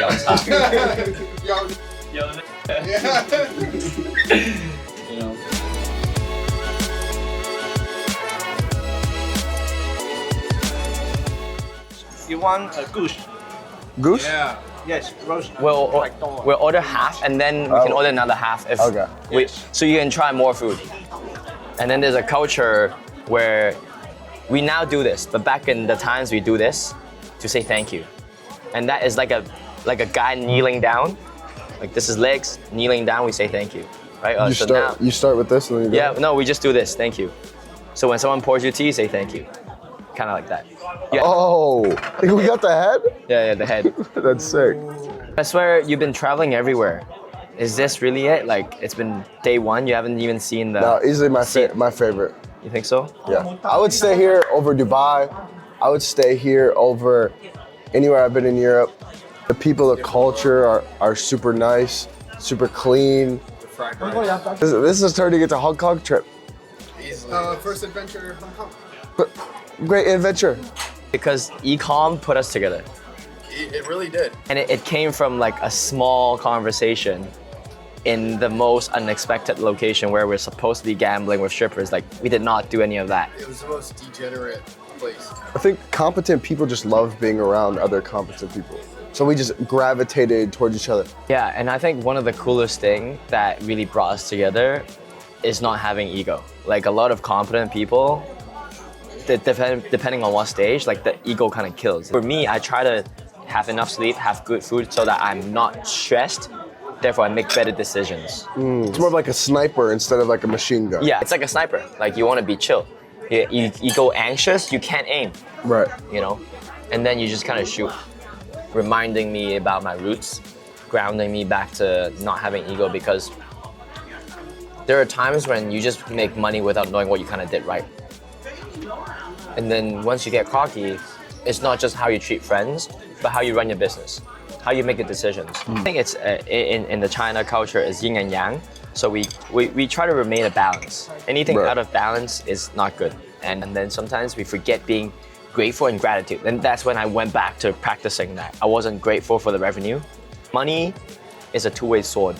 有差。有 You know. You want a goose? Goose? Yeah. Yes, roast. We'll order half and then we can Oh. order another half if Okay. so you can try more food. And then there's a culture where we now do this, but back in the times we do this to say thank you. And that is like a guy kneeling down. Like this is legs, kneeling down, we say thank you. Right? You start with this and then you go. Yeah, no, we just do this, thank you. So when someone pours you tea, say thank you. Kind of like that. Yeah. Oh, we got the head? Yeah, the head. That's sick. I swear you've been traveling everywhere. Is this really it? Like it's been day one, you haven't even seen the... No, easily my favorite. You think so? Yeah. I would stay here over Dubai. I would stay here over anywhere I've been in Europe. The people, the culture are super nice, super clean. This is turning into a Hong Kong trip. First adventure Hong Kong. Great adventure. Because Ecom put us together. It really did. And it came from like a small conversation in the most unexpected location where we're supposed to be gambling with strippers. Like we did not do any of that. It was the most degenerate place. I think competent people just love being around other competent people. So we just gravitated towards each other. Yeah, and I think one of the coolest thing that really brought us together is not having ego. Like a lot of competent people, depending on what stage, like the ego kind of kills. For me, I try to have enough sleep, have good food so that I'm not stressed. Therefore, I make better decisions. It's more of like a sniper instead of like a machine gun. Yeah, it's like a sniper. Like you want to be chill. You go anxious, you can't aim. Right. You know? And then you just kind of shoot. Reminding me about my roots, grounding me back to not having ego because there are times when you just make money without knowing what you kind of did right. And then once you get cocky, it's not just how you treat friends, but how you run your business, how you make the decisions. I think it's in the China culture is yin and yang. So we try to remain a balance. Anything out of balance is not good. And then sometimes we forget being grateful and gratitude. And that's when I went back to practicing that. I wasn't grateful for the revenue. Money is a two-way sword.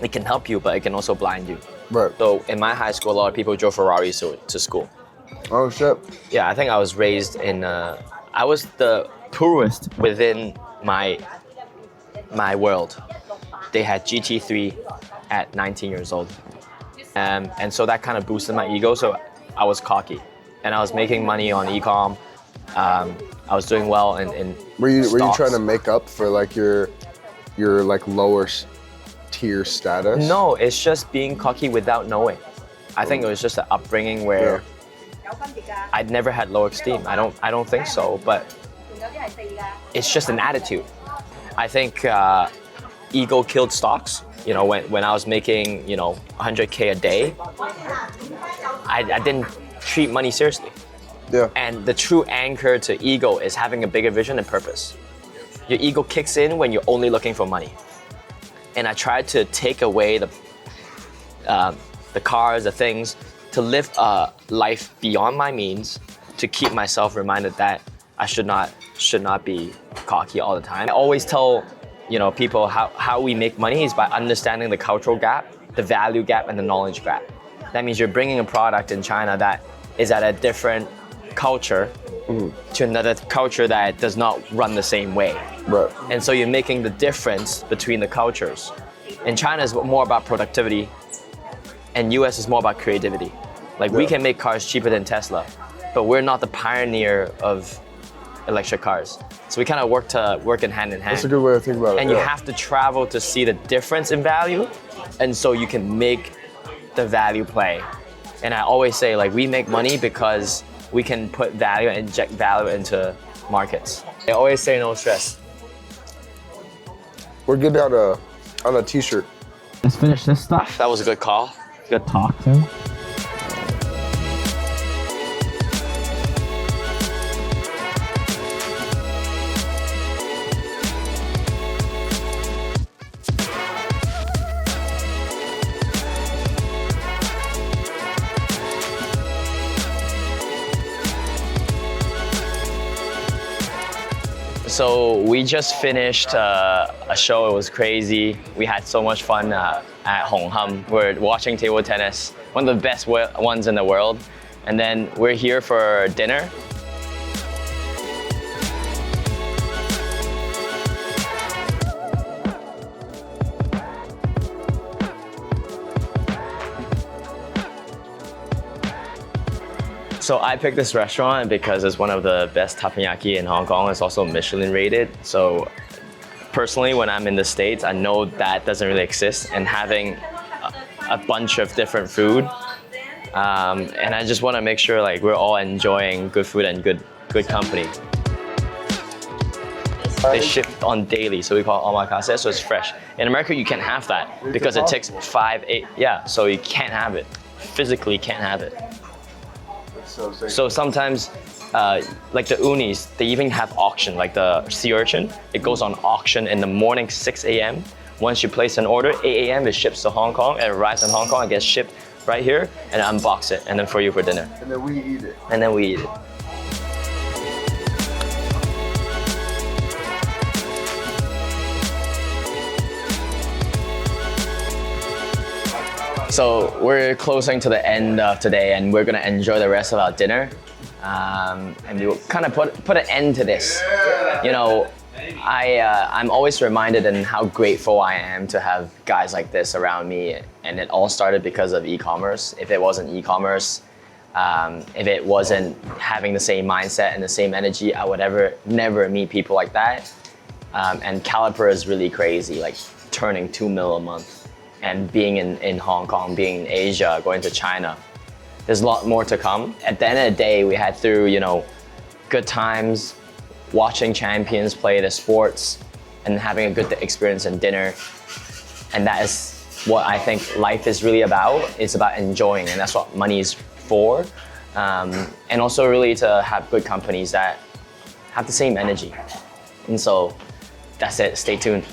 It can help you, but it can also blind you. Right. So in my high school, a lot of people drove Ferraris to school. Oh shit. Yeah, I think I was raised in, I was the poorest within my world. They had GT3 at 19 years old. And so that kind of boosted my ego, so I was cocky. And I was making money on Ecom. I was doing well in Were you stocks. trying to make up for like your like lower tier status? No, it's just being cocky without knowing. I think it was just an upbringing where I'd never had low esteem. I don't think so, but it's just an attitude. I think ego killed stocks. You know, when I was making 100K a day, I didn't treat money seriously. Yeah. And the true anchor to ego is having a bigger vision and purpose. Your ego kicks in when you're only looking for money. And I tried to take away the cars, the things, to live a life beyond my means, to keep myself reminded that I should not be cocky all the time. I always tell people how we make money is by understanding the cultural gap, the value gap, and the knowledge gap. That means you're bringing a product in China that is at a different culture to another culture that does not run the same way. Right. And so you're making the difference between the cultures. And China is more about productivity, and US is more about creativity. Like we can make cars cheaper than Tesla, but we're not the pioneer of electric cars. So we kind of work in hand in hand. That's a good way to think about it. And you have to travel to see the difference in value, and so you can make the value play. And I always say, like, we make money because we can put value and inject value into markets. I always say no stress. We're getting on a t-shirt. Let's finish this stuff. That was a good call. Good talk, Tim. So we just finished a show. It was crazy. We had so much fun at Hong Ham. We're watching table tennis, one of the best ones in the world. And then we're here for dinner. So I picked this restaurant because it's one of the best teppanyaki in Hong Kong. It's also Michelin rated. So personally, when I'm in the States, I know that doesn't really exist. And having a bunch of different food, and I just want to make sure like we're all enjoying good food and good company. They ship on daily, so we call it omakase, so it's fresh. In America, you can't have that because it takes 5, 8, yeah, so you can't have it. Physically can't have it. So sometimes, like the unis, they even have auction, like the sea urchin. It goes on auction in the morning, 6 a.m. Once you place an order, 8 a.m. it ships to Hong Kong, and it arrives in Hong Kong, it gets shipped right here, and unbox it, and then for you for dinner. And then we eat it. And then we eat it. So we're closing to the end of today, and we're gonna enjoy the rest of our dinner, and we will kind of put an end to this. You know, I'm always reminded in how grateful I am to have guys like this around me, and it all started because of e-commerce. If it wasn't e-commerce, if it wasn't having the same mindset and the same energy, I would never meet people like that. And Caliper is really crazy, like turning 2 mil a month. And being in Hong Kong, being in Asia, going to China, there's a lot more to come. At the end of the day, we had through, you know, good times, watching champions play the sports, and having a good experience in dinner. And that is what I think life is really about. It's about enjoying, and that's what money is for. And also really to have good companies that have the same energy. And so that's it, stay tuned.